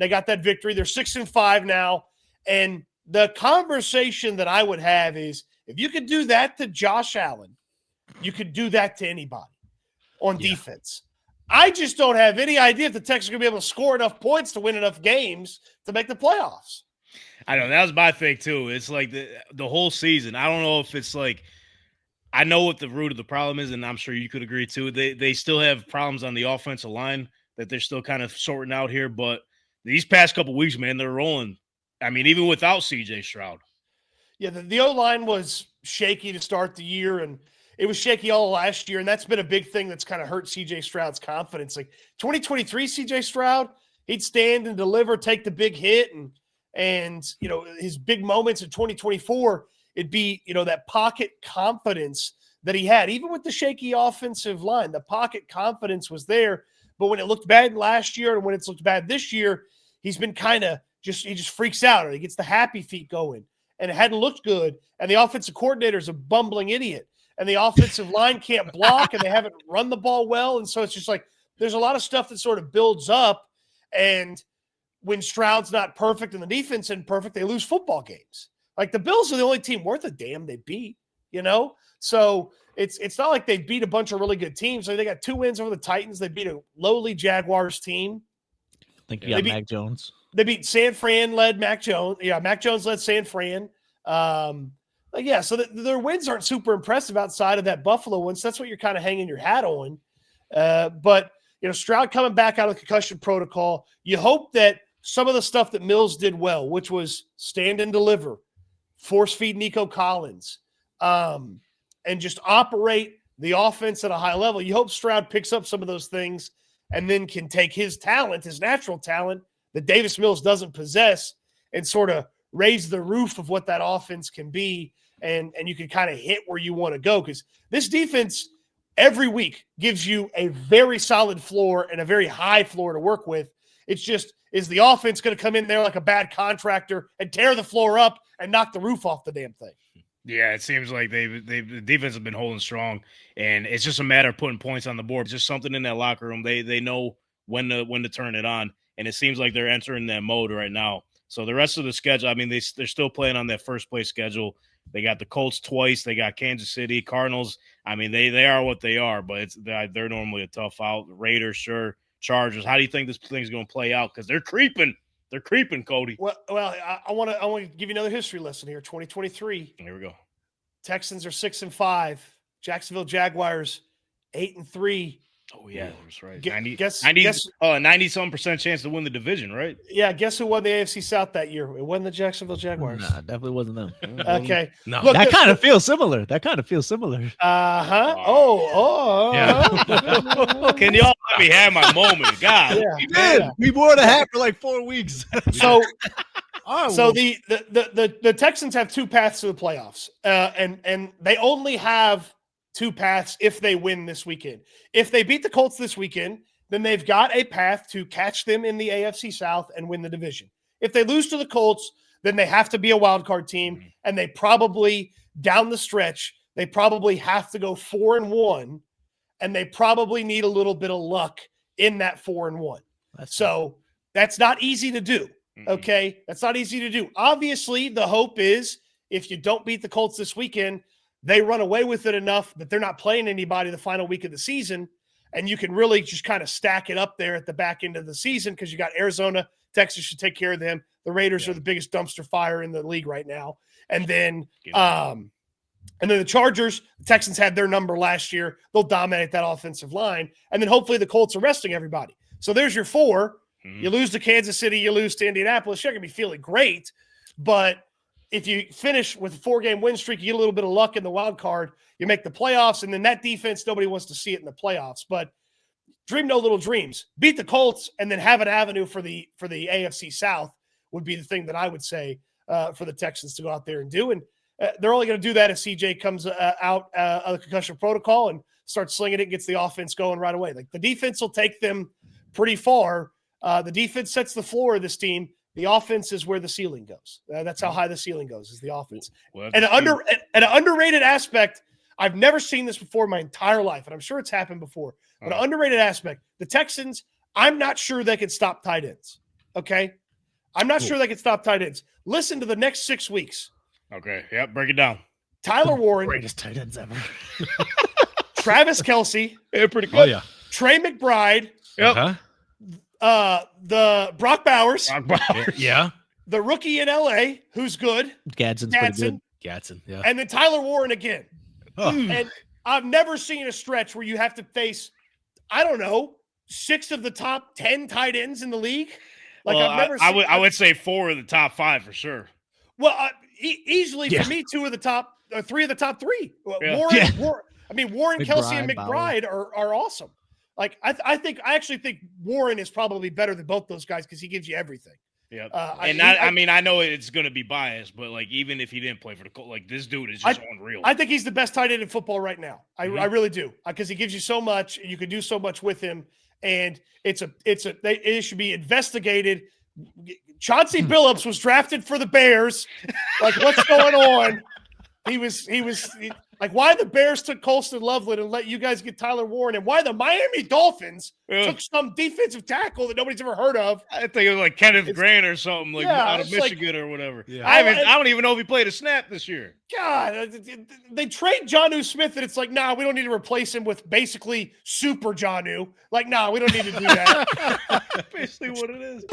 They got that victory. They're 6-5 now. And the conversation that I would have is, if you could do that to Josh Allen, you could do that to anybody on defense. I just don't have any idea if the Texans are going to be able to score enough points to win enough games to make the playoffs. I know. That was my thing, too. It's like the whole season. I don't know if it's like – I know what the root of the problem is, and I'm sure you could agree, too. They still have problems on the offensive line that they're still kind of sorting out here. But these past couple weeks, man, they're rolling. I mean, even without CJ Stroud. Yeah, the O-line was shaky to start the year, and it was shaky all last year, and that's been a big thing that's kind of hurt CJ Stroud's confidence. Like 2023 CJ Stroud, he'd stand and deliver, take the big hit, and his big moments in 2024, it'd be, that pocket confidence that he had. Even with the shaky offensive line, the pocket confidence was there. But when it looked bad last year and when it's looked bad this year, he's been kind of he just freaks out, or he gets the happy feet going. And it hadn't looked good. And the offensive coordinator is a bumbling idiot. And the offensive line can't block, and they haven't run the ball well. And so it's just like there's a lot of stuff that sort of builds up. And when Stroud's not perfect and the defense isn't perfect, they lose football games. Like the Bills are the only team worth a damn they beat, So it's not like they beat a bunch of really good teams. Like they got 2 wins over the Titans. They beat a lowly Jaguars team. I think you got Mac Jones. They beat San Fran, led Mac Jones. Yeah, Mac Jones led San Fran. So their wins aren't super impressive outside of that Buffalo one. So that's what you're kind of hanging your hat on. But Stroud coming back out of the concussion protocol, you hope that some of the stuff that Mills did well, which was stand and deliver, force feed Nico Collins, and just operate the offense at a high level. You hope Stroud picks up some of those things and then can take his talent, his natural talent that Davis Mills doesn't possess, and sort of raise the roof of what that offense can be, and you can kind of hit where you want to go. Because this defense every week gives you a very solid floor and a very high floor to work with. It's just, is the offense going to come in there like a bad contractor and tear the floor up and knock the roof off the damn thing? Yeah, it seems like the defense have been holding strong, and it's just a matter of putting points on the board. It's just something in that locker room. They know when to turn it on, and it seems like they're entering that mode right now. So the rest of the schedule, I mean, they're still playing on that first place schedule. They got the Colts twice. They got Kansas City, Cardinals. I mean, they are what they are, but they're normally a tough out. Raiders, sure. Chargers. How do you think this thing's going to play out? Because they're creeping. They're creeping, Cody. Well, I want to give you another history lesson here. 2023. Here we go. Texans are 6-5. Jacksonville Jaguars 8-3. Oh yeah, that's right. 90-some% chance to win the division, right? Yeah. Guess who won the AFC South that year? It wasn't the Jacksonville Jaguars. Nah, definitely wasn't them. Okay. No. Look, that kind of feels similar. Uh-huh. Yeah. Can y'all let me have my moment? God. Yeah. We wore the hat for like 4 weeks. So the Texans have 2 paths to the playoffs. And they only have 2 paths if they win this weekend. If they beat the Colts this weekend, then they've got a path to catch them in the AFC South and win the division. If they lose to the Colts, then they have to be a wild card team, and they probably, down the stretch, they probably have to go 4-1, and they probably need a little bit of luck in that 4-1. So that's not easy to do, okay? That's not easy to do. Obviously, the hope is if you don't beat the Colts this weekend, they run away with it enough that they're not playing anybody the final week of the season, and you can really just kind of stack it up there at the back end of the season because you got Arizona. Texas should take care of them. The Raiders are the biggest dumpster fire in the league right now. And then the Chargers, the Texans had their number last year. They'll dominate that offensive line. And then hopefully the Colts are resting everybody. So there's your 4. You lose to Kansas City, you lose to Indianapolis. You're not going to be feeling great, but if you finish with a 4-game win streak, you get a little bit of luck in the wild card, you make the playoffs, and then that defense, nobody wants to see it in the playoffs. But dream no little dreams. Beat the Colts and then have an avenue for the AFC South would be the thing that I would say for the Texans to go out there and do. And they're only going to do that if CJ comes out of the concussion protocol and starts slinging it and gets the offense going right away. Like the defense will take them pretty far. The defense sets the floor of this team. The offense is where the ceiling goes. That's how high the ceiling goes, is the offense. Well, and an underrated aspect, I've never seen this before in my entire life, and I'm sure it's happened before, but an underrated aspect, the Texans, I'm not sure they can stop tight ends. Okay. I'm not sure they can stop tight ends. Listen to the next 6 weeks. Okay. Yep. Break it down. Tyler Warren, Greatest tight ends ever. Travis Kelce, Yeah, pretty good. Oh yeah. Trey McBride, Yep. the Brock Bowers, Brock Bowers. Yeah. the rookie in LA, who's good, Gadsden's pretty Gadsden, good. Gadsden. Yeah. and then Tyler Warren again. Oh. And I've never seen a stretch where you have to face, I don't know, 6 of the top 10 tight ends in the league. Like Well, I've never. I would say 4 of the top 5 for sure. Well, easily Yeah. for me, 2 of the top, 3 of the top 3. Yeah. Warren, Kelce, and McBride, McBride are awesome. Like I actually think Warren is probably better than both those guys because he gives you everything. Yeah, I know it's going to be biased, but like even if he didn't play for the Colts, like this dude is just unreal. I think he's the best tight end in football right now. I really do because he gives you so much. You can do so much with him, and it should be investigated. Chauncey Billups was drafted for the Bears. Like, what's going on? He was like, why the Bears took Colston Loveland and let you guys get Tyler Warren, and why the Miami Dolphins took some defensive tackle that nobody's ever heard of. I think it was like Kenneth Grant or something, like out of Michigan or whatever. Yeah. I don't even know if he played a snap this year. God, they trade Jonnu Smith, and it's like, nah, we don't need to replace him with basically super Jonnu. Like, nah, we don't need to do that. Basically what it is.